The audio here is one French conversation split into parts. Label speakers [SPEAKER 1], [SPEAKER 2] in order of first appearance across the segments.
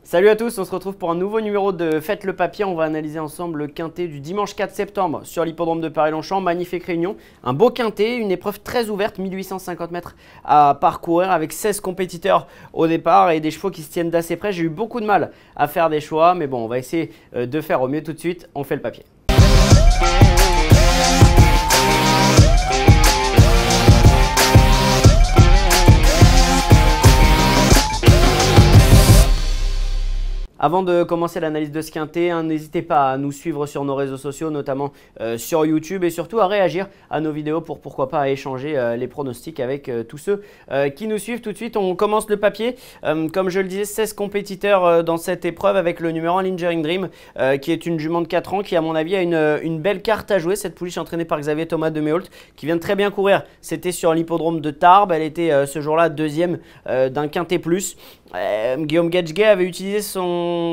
[SPEAKER 1] Salut à tous, on se retrouve pour un nouveau numéro de Faites le papier. On va analyser ensemble le quintet du dimanche 4 septembre sur l'hippodrome de Paris-Longchamp. Magnifique réunion, un beau quintet, une épreuve très ouverte, 1850 mètres à parcourir avec 16 compétiteurs au départ et des chevaux qui se tiennent d'assez près. J'ai eu beaucoup de mal à faire des choix, mais bon, on va essayer de faire au mieux tout de suite. On fait le papier. Avant de commencer l'analyse de ce quintet, n'hésitez pas à nous suivre sur nos réseaux sociaux, notamment sur YouTube, et surtout à réagir à nos vidéos pour pourquoi pas à échanger les pronostics avec tous ceux qui nous suivent. Tout de suite, on commence le papier. Comme je le disais, 16 compétiteurs dans cette épreuve avec le numéro 1 Lingering Dream, qui est une jument de 4 ans qui, à mon avis, a une belle carte à jouer. Cette pouliche entraînée par Xavier Thomas de Méholt, qui vient de très bien courir. C'était sur l'hippodrome de Tarbes. Elle était ce jour-là deuxième d'un quintet plus. Guillaume Gadjguet avait utilisé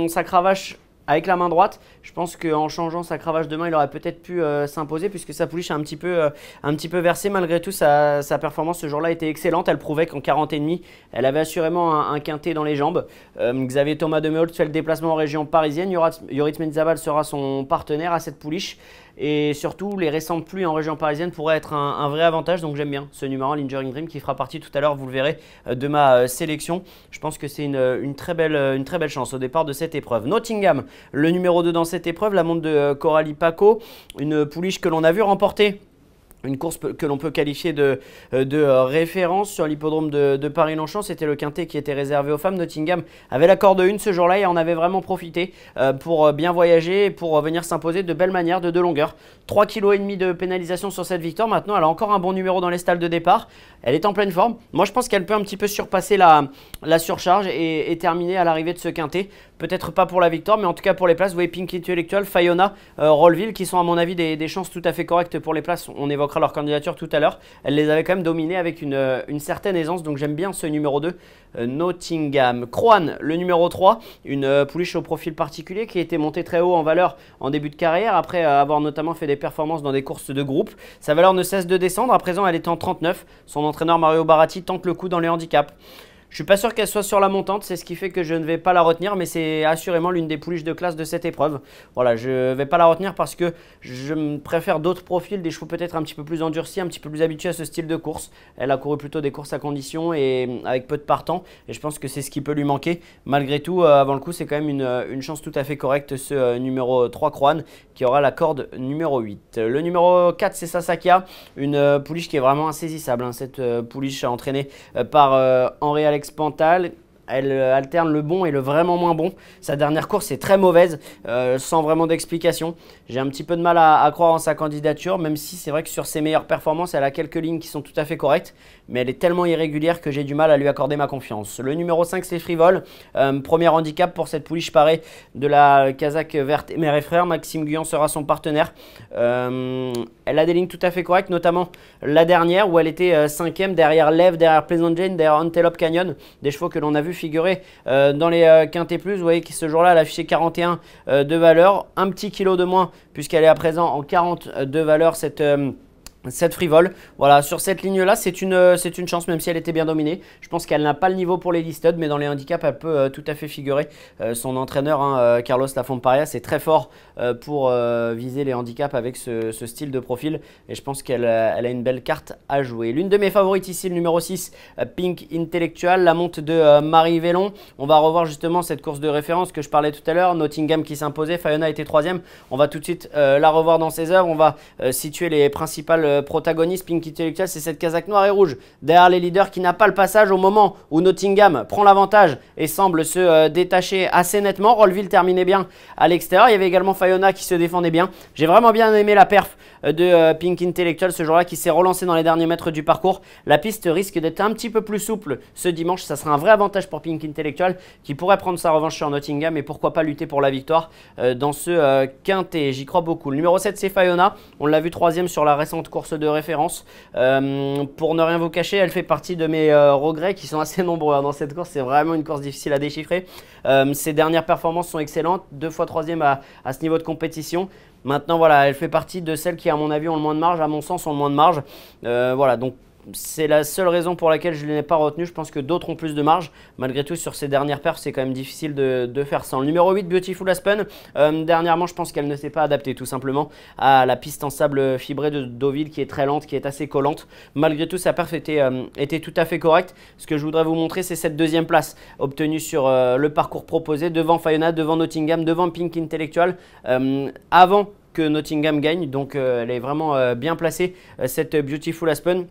[SPEAKER 1] sa cravache avec la main droite. Je pense qu'en changeant sa cravache de main, il aurait peut-être pu s'imposer puisque sa pouliche a un petit peu versé. Malgré tout, sa performance ce jour-là était excellente. Elle prouvait qu'en 40,5, elle avait assurément un quintet dans les jambes. Xavier Thomas de Méholt fait le déplacement en région parisienne. Yoritz Menzabal sera son partenaire à cette pouliche. Et surtout, les récentes pluies en région parisienne pourraient être un vrai avantage. Donc j'aime bien ce numéro 1, Lingering Dream, qui fera partie tout à l'heure, vous le verrez, de ma sélection. Je pense que c'est une très belle chance au départ de cette épreuve. Nottingham, le numéro 2 dans cette épreuve, la montre de Coralie Paco, une pouliche que l'on a vu remporter une course que l'on peut qualifier de référence sur l'hippodrome de Paris-Longchamp. C'était le quintet qui était réservé aux femmes. Nottingham avait la corde 1 ce jour-là et en avait vraiment profité pour bien voyager et pour venir s'imposer de belle manière, de longueur. 3,5 kg de pénalisation sur cette victoire. Maintenant, elle a encore un bon numéro dans les stalles de départ. Elle est en pleine forme. Moi, je pense qu'elle peut un petit peu surpasser la surcharge et terminer à l'arrivée de ce quintet. Peut-être pas pour la victoire, mais en tout cas pour les places. Vous voyez Pink Intellectual, Fayona, Rollville, qui sont à mon avis des chances tout à fait correctes pour les places. On évoquera leur candidature tout à l'heure. Elle les avait quand même dominées avec une certaine aisance, donc j'aime bien ce numéro 2, Nottingham. Croan, le numéro 3, une pouliche au profil particulier qui a été montée très haut en valeur en début de carrière, après avoir notamment fait des performances dans des courses de groupe. Sa valeur ne cesse de descendre, à présent elle est en 39. Son entraîneur Mario Baratti tente le coup dans les handicaps. Je suis pas sûr qu'elle soit sur la montante, c'est ce qui fait que je ne vais pas la retenir, mais c'est assurément l'une des pouliches de classe de cette épreuve. Voilà, je ne vais pas la retenir parce que je préfère d'autres profils, des chevaux peut-être un petit peu plus endurcis, un petit peu plus habitués à ce style de course. Elle a couru plutôt des courses à condition et avec peu de partants, et je pense que c'est ce qui peut lui manquer. Malgré tout, avant le coup, c'est quand même une chance tout à fait correcte, ce numéro 3 Croan, qui aura la corde numéro 8. Le numéro 4, c'est Sasakia, une pouliche qui est vraiment insaisissable, hein. Cette pouliche entraînée par Henri Alex Pantal. Elle alterne le bon et le vraiment moins bon. Sa dernière course est très mauvaise, sans vraiment d'explication. J'ai un petit peu de mal à croire en sa candidature, même si c'est vrai que sur ses meilleures performances, elle a quelques lignes qui sont tout à fait correctes, mais elle est tellement irrégulière que j'ai du mal à lui accorder ma confiance. Le numéro 5, c'est Frivole. Premier handicap pour cette pouliche parée de la Kazakh verte Mère et Frère. Maxime Guyon sera son partenaire. Elle a des lignes tout à fait correctes, notamment la dernière où elle était 5e derrière Lève, derrière Pleasant Jane, derrière Antelope Canyon. Des chevaux que l'on a vu figurer dans les quintés plus. Vous voyez que ce jour-là, elle affichait 41 de valeur, un petit kilo de moins puisqu'elle est à présent en 40 de valeur, cette Frivole. Voilà, sur cette ligne-là, c'est une chance, même si elle était bien dominée. Je pense qu'elle n'a pas le niveau pour les listed, mais dans les handicaps, elle peut tout à fait figurer. Son entraîneur, hein, Carlos Lafomparia, c'est très fort pour viser les handicaps avec ce style de profil. Et je pense qu'elle a une belle carte à jouer. L'une de mes favorites ici, le numéro 6, Pink Intellectual, la monte de Marie Vellon. On va revoir justement cette course de référence que je parlais tout à l'heure. Nottingham qui s'imposait, Fayona était 3e. On va tout de suite la revoir dans ses œuvres. On va situer les principales protagoniste. Pink Intellectual, c'est cette casaque noire et rouge derrière les leaders qui n'a pas le passage au moment où Nottingham prend l'avantage et semble se détacher assez nettement. Rollville terminait bien à l'extérieur. Il y avait également Fayona qui se défendait bien. J'ai vraiment bien aimé la perf de Pink Intellectual ce jour-là, qui s'est relancé dans les derniers mètres du parcours. La piste risque d'être un petit peu plus souple ce dimanche. Ça sera un vrai avantage pour Pink Intellectual qui pourrait prendre sa revanche sur Nottingham et pourquoi pas lutter pour la victoire dans ce quintet. J'y crois beaucoup. Le numéro 7, c'est Fayona. On l'a vu 3e sur la récente course de référence. Pour ne rien vous cacher, elle fait partie de mes regrets qui sont assez nombreux dans cette course. C'est vraiment une course difficile à déchiffrer. Ses dernières performances sont excellentes. 2 fois 3e à ce niveau de compétition. Maintenant, voilà, elle fait partie de celles qui, à mon avis, ont le moins de marge, à mon sens, ont le moins de marge. Voilà, donc c'est la seule raison pour laquelle je ne l'ai pas retenu. Je pense que d'autres ont plus de marge. Malgré tout, sur ces dernières perfs, c'est quand même difficile de faire sans. Le numéro 8, Beautiful Aspen. Dernièrement, je pense qu'elle ne s'est pas adaptée tout simplement à la piste en sable fibré de Deauville qui est très lente, qui est assez collante. Malgré tout, sa perf était tout à fait correcte. Ce que je voudrais vous montrer, c'est cette deuxième place obtenue sur le parcours proposé devant Fayona, devant Nottingham, devant Pink Intellectual. Avant que Nottingham gagne, donc elle est vraiment bien placée, cette Beautiful Aspen.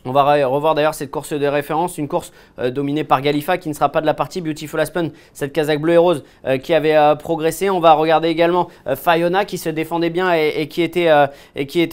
[SPEAKER 1] On va revoir d'ailleurs cette course de référence, une course dominée par Galifa qui ne sera pas de la partie. Beautiful Aspen, cette casaque bleue et rose qui avait progressé. On va regarder également Fayona qui se défendait bien et qui était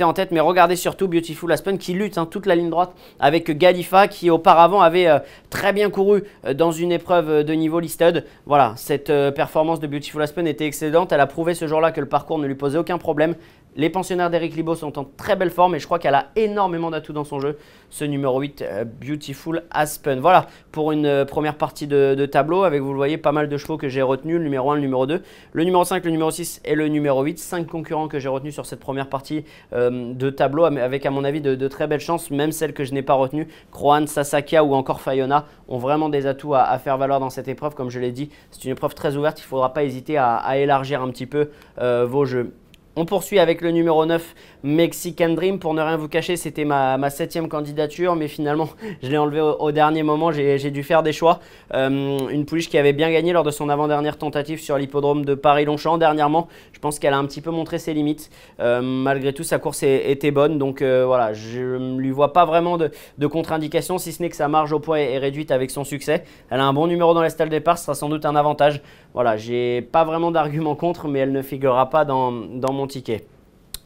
[SPEAKER 1] en tête. Mais regardez surtout Beautiful Aspen qui lutte toute la ligne droite avec Galifa qui auparavant avait très bien couru dans une épreuve de niveau listed. Voilà, cette performance de Beautiful Aspen était excellente. Elle a prouvé ce jour-là que le parcours ne lui posait aucun problème. Les pensionnaires d'Eric Libaud sont en très belle forme et je crois qu'elle a énormément d'atouts dans son jeu, ce numéro 8, Beautiful Aspen. Voilà pour une première partie de tableau avec, vous le voyez, pas mal de chevaux que j'ai retenus, le numéro 1, le numéro 2, le numéro 5, le numéro 6 et le numéro 8. 5 concurrents que j'ai retenus sur cette première partie de tableau avec, à mon avis, de très belles chances, même celles que je n'ai pas retenues. Croan, Sasakia ou encore Fayona ont vraiment des atouts à faire valoir dans cette épreuve. Comme je l'ai dit, c'est une épreuve très ouverte, il ne faudra pas hésiter à élargir un petit peu vos jeux. On poursuit avec le numéro 9, Mexican Dream. Pour ne rien vous cacher, c'était ma 7e candidature, mais finalement, je l'ai enlevé au dernier moment. J'ai dû faire des choix. Une pouliche qui avait bien gagné lors de son avant-dernière tentative sur l'hippodrome de Paris-Longchamp. Dernièrement, je pense qu'elle a un petit peu montré ses limites. Malgré tout, sa course était bonne. Donc voilà, je ne lui vois pas vraiment de contre-indication, si ce n'est que sa marge au poids est réduite avec son succès. Elle a un bon numéro dans les stalles départ, ce sera sans doute un avantage. Voilà, j'ai pas vraiment d'argument contre, mais elle ne figurera pas dans mon ticket.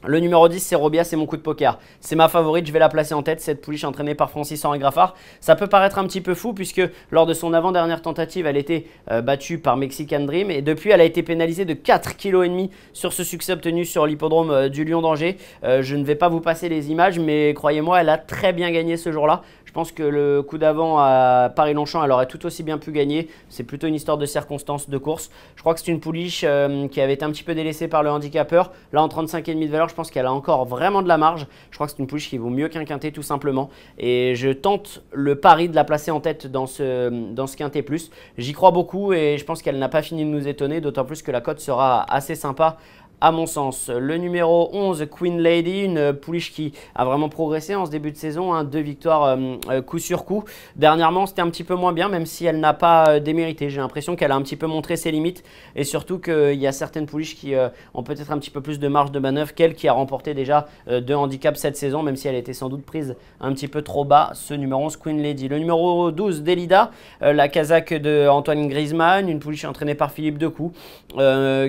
[SPEAKER 1] Le numéro 10, c'est Robia, c'est mon coup de poker. C'est ma favorite, je vais la placer en tête, cette pouliche entraînée par Francis-Henri Graffard. Ça peut paraître un petit peu fou puisque lors de son avant-dernière tentative, elle était battue par Mexican Dream et depuis, elle a été pénalisée de 4,5 kg sur ce succès obtenu sur l'hippodrome du Lion d'Angers. Je ne vais pas vous passer les images, mais croyez-moi, elle a très bien gagné ce jour-là. Je pense que le coup d'avant à Paris-Longchamp, elle aurait tout aussi bien pu gagner. C'est plutôt une histoire de circonstances de course. Je crois que c'est une pouliche qui avait été un petit peu délaissée par le handicapeur. Là, en 35,5 de valeur, je pense qu'elle a encore vraiment de la marge. Je crois que c'est une pouliche qui vaut mieux qu'un quintet tout simplement. Et je tente le pari de la placer en tête dans ce quintet plus. J'y crois beaucoup et je pense qu'elle n'a pas fini de nous étonner, d'autant plus que la cote sera assez sympa à mon sens. Le numéro 11, Queen Lady, une pouliche qui a vraiment progressé en ce début de saison, 2 victoires coup sur coup. Dernièrement, c'était un petit peu moins bien, même si elle n'a pas démérité. J'ai l'impression qu'elle a un petit peu montré ses limites et surtout qu'il y a certaines pouliches qui ont peut-être un petit peu plus de marge de manœuvre qu'elle, qui a remporté déjà 2 handicaps cette saison, même si elle était sans doute prise un petit peu trop bas, ce numéro 11, Queen Lady. Le numéro 12, Delida, la casaque de Antoine Griezmann, une pouliche entraînée par Philippe Decou,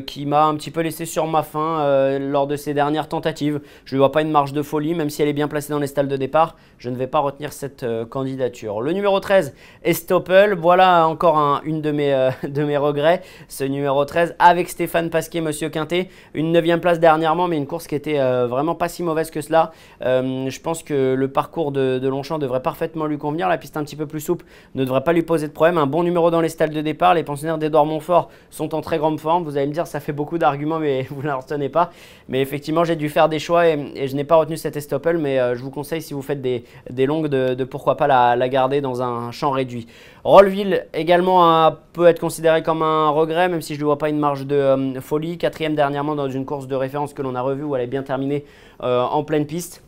[SPEAKER 1] qui m'a un petit peu laissé sur ma fin lors de ses dernières tentatives. Je ne vois pas une marge de folie, même si elle est bien placée dans les stalles de départ. Je ne vais pas retenir cette candidature. Le numéro 13, Estoppel. Voilà encore une de mes regrets. Ce numéro 13 avec Stéphane Pasquier, Monsieur Quintet. Une 9e place dernièrement, mais une course qui était vraiment pas si mauvaise que cela. Je pense que le parcours de Longchamp devrait parfaitement lui convenir. La piste un petit peu plus souple ne devrait pas lui poser de problème. Un bon numéro dans les stalles de départ. Les pensionnaires d'Edouard Montfort sont en très grande forme. Vous allez me dire, ça fait beaucoup d'arguments, mais vous ne la retenez pas. Mais effectivement, j'ai dû faire des choix et je n'ai pas retenu cette Estoppel. Mais je vous conseille, si vous faites des longues, de pourquoi pas la garder dans un champ réduit. Rollville également peut être considéré comme un regret, même si je ne vois pas une marge de folie. 4e dernièrement dans une course de référence que l'on a revue où elle est bien terminée en pleine piste.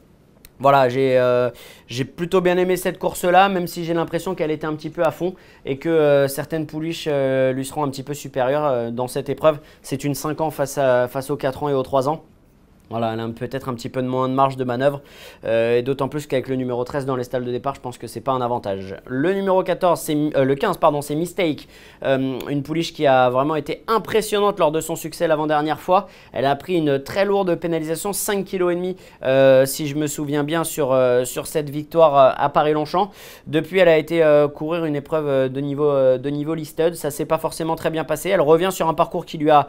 [SPEAKER 1] Voilà, j'ai plutôt bien aimé cette course-là, même si j'ai l'impression qu'elle était un petit peu à fond et que certaines pouliches lui seront un petit peu supérieures dans cette épreuve. C'est une 5 ans face aux 4 ans et aux 3 ans. Voilà, elle a peut-être un petit peu moins de marge de manœuvre, et d'autant plus qu'avec le numéro 13 dans les stalles de départ, je pense que ce n'est pas un avantage. Le numéro 14, le 15, pardon, c'est Mistake, une pouliche qui a vraiment été impressionnante lors de son succès l'avant-dernière fois. Elle a pris une très lourde pénalisation, 5,5 kg si je me souviens bien sur cette victoire à Paris-Longchamp. Depuis, elle a été courir une épreuve de niveau listed, ça ne s'est pas forcément très bien passé. Elle revient sur un parcours qui lui a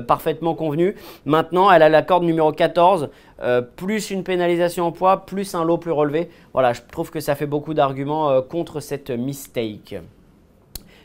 [SPEAKER 1] parfaitement convenu. Maintenant, elle a la corde numéro 14, plus une pénalisation en poids, plus un lot plus relevé. Voilà, je trouve que ça fait beaucoup d'arguments contre cette Mistake.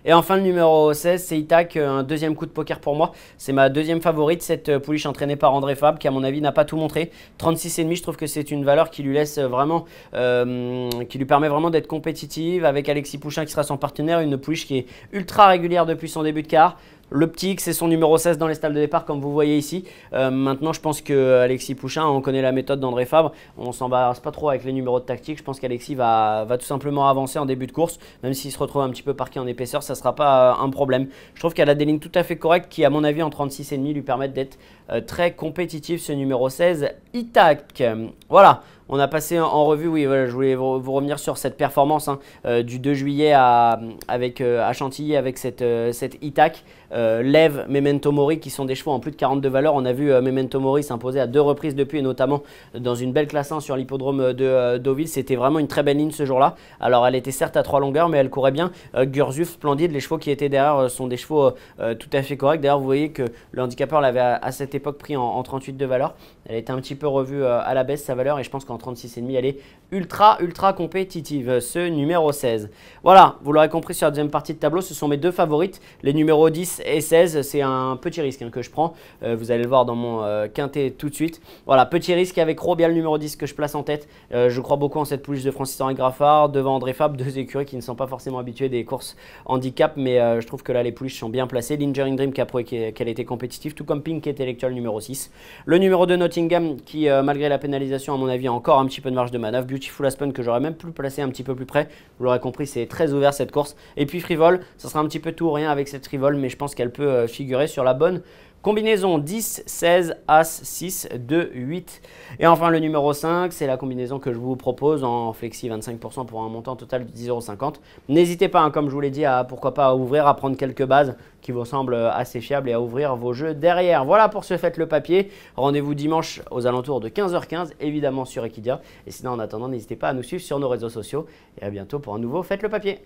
[SPEAKER 1] Et enfin le numéro 16, c'est Itac, un deuxième coup de poker pour moi. C'est ma deuxième favorite, cette pouliche entraînée par André Fabre qui à mon avis n'a pas tout montré. 36,5, je trouve que c'est une valeur qui lui laisse vraiment, qui lui permet vraiment d'être compétitive avec Alexis Pouchin qui sera son partenaire. Une pouliche qui est ultra régulière depuis son début de quart. Le petit X, c'est son numéro 16 dans les stalles de départ comme vous voyez ici. Maintenant je pense que Alexis Pouchin, on connaît la méthode d'André Fabre, on s'embarrasse pas trop avec les numéros de tactique. Je pense qu'Alexis va tout simplement avancer en début de course, même s'il se retrouve un petit peu parqué en épaisseur, ça ne sera pas un problème. Je trouve qu'elle a des lignes tout à fait correctes qui à mon avis en 36,5 lui permettent d'être très compétitif, ce numéro 16 Itac. Voilà. On a passé en revue, oui, voilà, je voulais vous revenir sur cette performance du 2 juillet à Chantilly avec cette Itac. Lève, Memento Mori qui sont des chevaux en plus de 42 valeurs. On a vu Memento Mori s'imposer à 2 reprises depuis et notamment dans une belle classe 1 sur l'hippodrome de Deauville. C'était vraiment une très belle ligne ce jour-là. Alors elle était certes à 3 longueurs mais elle courait bien. Gurzuf, splendide. Les chevaux qui étaient derrière sont des chevaux tout à fait corrects. D'ailleurs vous voyez que le handicapeur l'avait à cette époque pris en 38 de valeur. Elle était un petit peu revue à la baisse sa valeur et je pense qu'en 36,5 elle est ultra compétitive ce numéro 16. Voilà, vous l'aurez compris sur la deuxième partie de tableau, ce sont mes deux favorites. Les numéros 10 et 16, c'est un petit risque que je prends. Vous allez le voir dans mon quintet tout de suite. Voilà, petit risque avec Robia, le numéro 10 que je place en tête. Je crois beaucoup en cette pouliche de Francis-Henri Graffard devant André Fabre, deux écuries qui ne sont pas forcément habituées des courses handicap, mais je trouve que là les pouliches sont bien placées. Lingering Dream qui a prouvé qu'elle était compétitive, tout comme Pink Intellectual numéro 6. Le numéro 2 Nottingham qui malgré la pénalisation à mon avis a encore un petit peu de marge de manœuvre. Beautiful Aspen que j'aurais même pu placer un petit peu plus près. Vous l'aurez compris, c'est très ouvert cette course. Et puis Frivole, ça sera un petit peu tout ou rien avec cette Frivole, mais je pense qu'elle peut figurer sur la bonne combinaison 10, 16, As, 6, 2, 8. Et enfin le numéro 5, c'est la combinaison que je vous propose en flexi 25% pour un montant total de 10,50 €. N'hésitez pas, comme je vous l'ai dit, à pourquoi pas à ouvrir, à prendre quelques bases qui vous semblent assez fiables et à ouvrir vos jeux derrière. Voilà pour ce Faites le Papier. Rendez-vous dimanche aux alentours de 15h15, évidemment sur Equidia. Et sinon en attendant, n'hésitez pas à nous suivre sur nos réseaux sociaux. Et à bientôt pour un nouveau Faites le Papier.